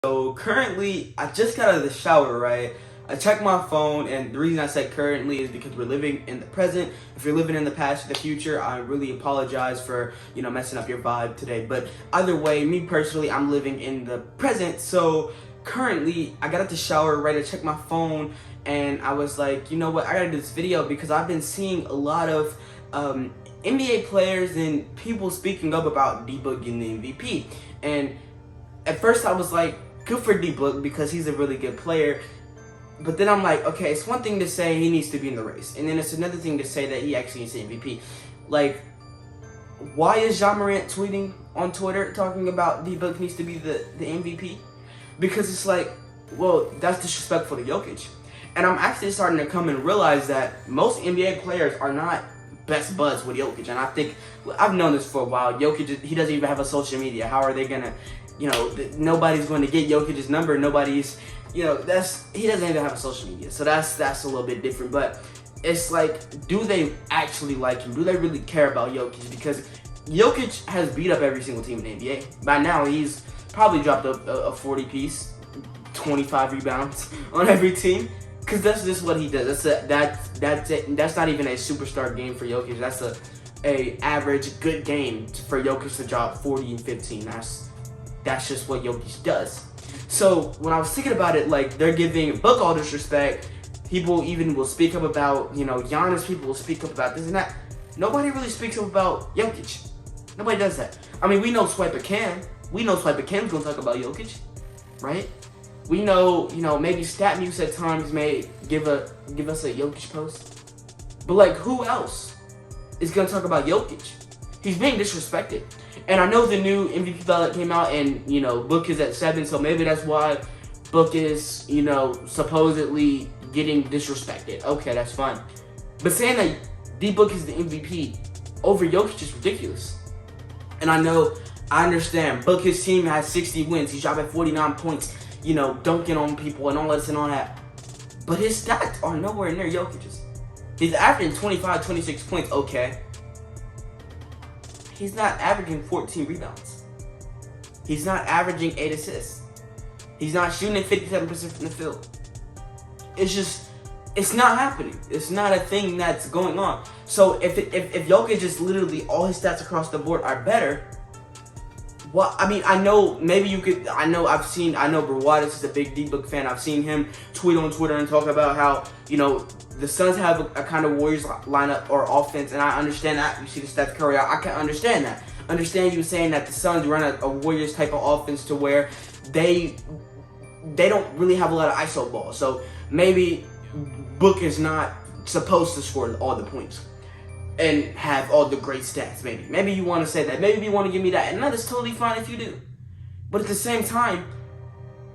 So currently, I just got out of the shower, right? I checked my phone, and the reason I said currently is because we're living in the present. If you're living in the past or the future, I really apologize for, messing up your vibe today. But either way, me personally, I'm living in the present. So currently, I got out the shower, right? I checked my phone, and I was like, you know what? I gotta do this video because I've been seeing a lot of NBA players and people speaking up about D-Book getting the MVP. And at first I was like, good for D-Book because he's a really good player. But then I'm like, okay, it's one thing to say he needs to be in the race. And then it's another thing to say that he actually needs the MVP. Like, why is Ja Morant tweeting on Twitter talking about D-Book needs to be the MVP? Because it's like, well, that's disrespectful to Jokic. And I'm actually starting to come and realize that most NBA players are not best buds with Jokic. And I think, I've known this for a while, Jokic, he doesn't even have a social media. How are they going to, nobody's going to get Jokic's number. Nobody's, he doesn't even have a social media. So that's a little bit different. But it's like, do they actually like him? Do they really care about Jokic? Because Jokic has beat up every single team in the NBA. By now, he's probably dropped a 40-piece, 25 rebounds on every team. Because that's just what he does. That's it. That's not even a superstar game for Jokic. That's a average good game for Jokic to drop 40 and 15. That's just what Jokic does. So when I was thinking about it, like, they're giving Book all this respect. People even will speak up about, Giannis. People will speak up about this and that. Nobody really speaks up about Jokic. Nobody does that. I mean, we know Swiper Cam. We know Swiper Cam's gonna talk about Jokic, right? We know, maybe StatMuse at times may give us a Jokic post. But, like, who else is going to talk about Jokic? He's being disrespected. And I know the new MVP ballot came out and, Book is at 7, so maybe that's why Book is, supposedly getting disrespected. Okay, that's fine. But saying that D-Book is the MVP over Jokic is ridiculous. And I understand. Book, his team has 60 wins. He's dropping 49 points. Dunking on people and all this and all that. But his stats are nowhere near Jokic's. He's averaging 25, 26 points, okay. He's not averaging 14 rebounds. He's not averaging 8 assists. He's not shooting 57% from the field. It's not happening. It's not a thing that's going on. So if Jokic is literally all his stats across the board are better, well, I mean, I know maybe you could. I know Brawadis is a big D-Book fan. I've seen him tweet on Twitter and talk about how, the Suns have a kind of Warriors lineup or offense, and I understand that. You see the Steph Curry, I can understand that. Understand you saying that the Suns run a Warriors type of offense to where they don't really have a lot of ISO ball. So maybe Book is not supposed to score all the points and have all the great stats, maybe you want to say that, maybe you want to give me that, and that is totally fine if you do. But at the same time,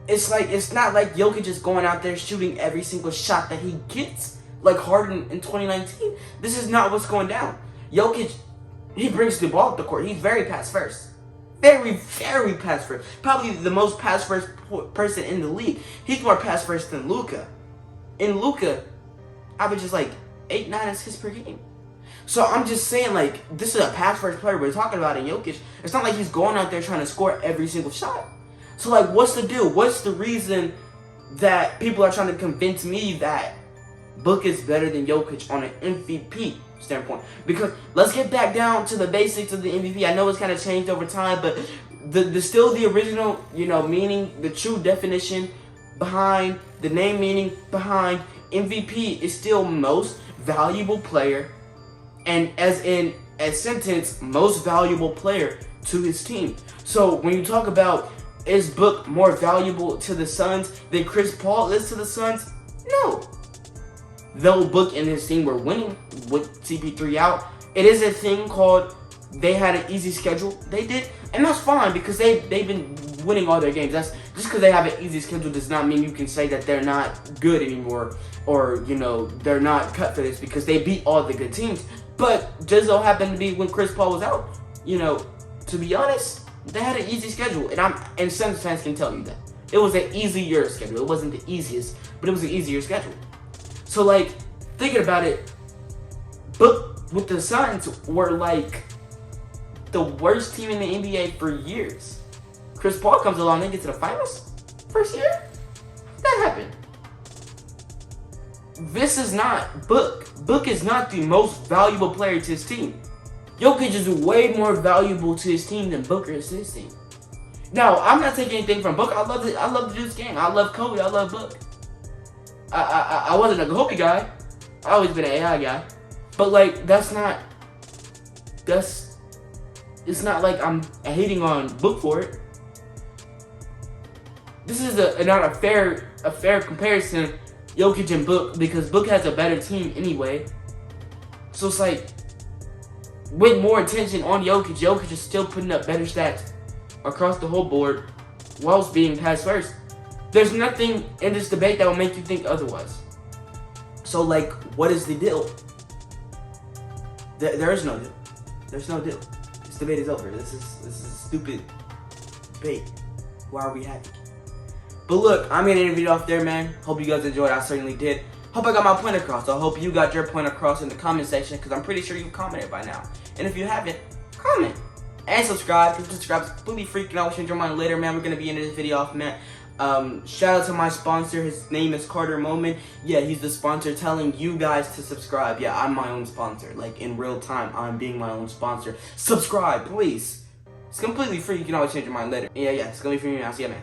it's not like Jokic is going out there shooting every single shot that he gets like Harden in 2019. This is not what's going down. Jokic, he brings the ball up the court. He's very pass first, very pass first. Probably the most pass first person in the league. He's more pass first than Luka, and Luka averages like 8-9 assists per game. So I'm just saying, like, this is a pass-first player we're talking about in Jokic. It's not like he's going out there trying to score every single shot. So, like, what's the deal? What's the reason that people are trying to convince me that Book is better than Jokic on an MVP standpoint? Because let's get back down to the basics of the MVP. I know it's kind of changed over time, but the still the original, meaning, the true definition behind, the name meaning behind MVP is still most valuable player. And as sentence, most valuable player to his team. So when you talk about, is Book more valuable to the Suns than Chris Paul is to the Suns? No. Though Book and his team were winning with CP3 out, it is a thing called they had an easy schedule. They did, and that's fine because they've been winning all their games. That's just because they have an easy schedule does not mean you can say that they're not good anymore, or they're not cut for this because they beat all the good teams. But just so happened to be when Chris Paul was out, to be honest, they had an easy schedule, and Suns fans can tell you that it was an easier schedule. It wasn't the easiest, but it was an easier schedule. So, like, thinking about it, Book with the Suns were like the worst team in the NBA for years. Chris Paul comes along, they get to the finals. first year? That happened. This is not Book. Book is not the most valuable player to his team. Jokic is way more valuable to his team than Booker is to his team. Now, I'm not taking anything from Book. I love the dude's game. I love Kobe. I love Book. I wasn't a Kobe guy. I always been an AI guy. But like, it's not like I'm hating on Book for it. This is not a fair comparison, Jokic and Book, because Book has a better team anyway. So it's like, with more attention on Jokic, Jokic is still putting up better stats across the whole board whilst being passed first. There's nothing in this debate that will make you think otherwise. So, like, what is the deal? There is no deal. There's no deal. This debate is over. This is a stupid debate. Why are we having it? But look, I'm gonna end the video off there, man. Hope you guys enjoyed. I certainly did. Hope I got my point across. I hope you got your point across in the comment section, because I'm pretty sure you commented by now. And if you haven't, comment. And subscribe. Subscribe is completely free. You can always change your mind later, man. We're gonna be ending this video off, man. Shout out to my sponsor. His name is Carter Moment. Yeah, he's the sponsor telling you guys to subscribe. Yeah, I'm my own sponsor. Like, in real time, I'm being my own sponsor. Subscribe, please. It's completely free. You can always change your mind later. Yeah, it's gonna be free. I'll see ya, man.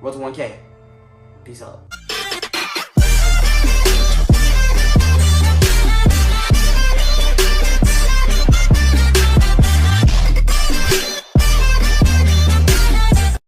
Road to 1K. Peace out.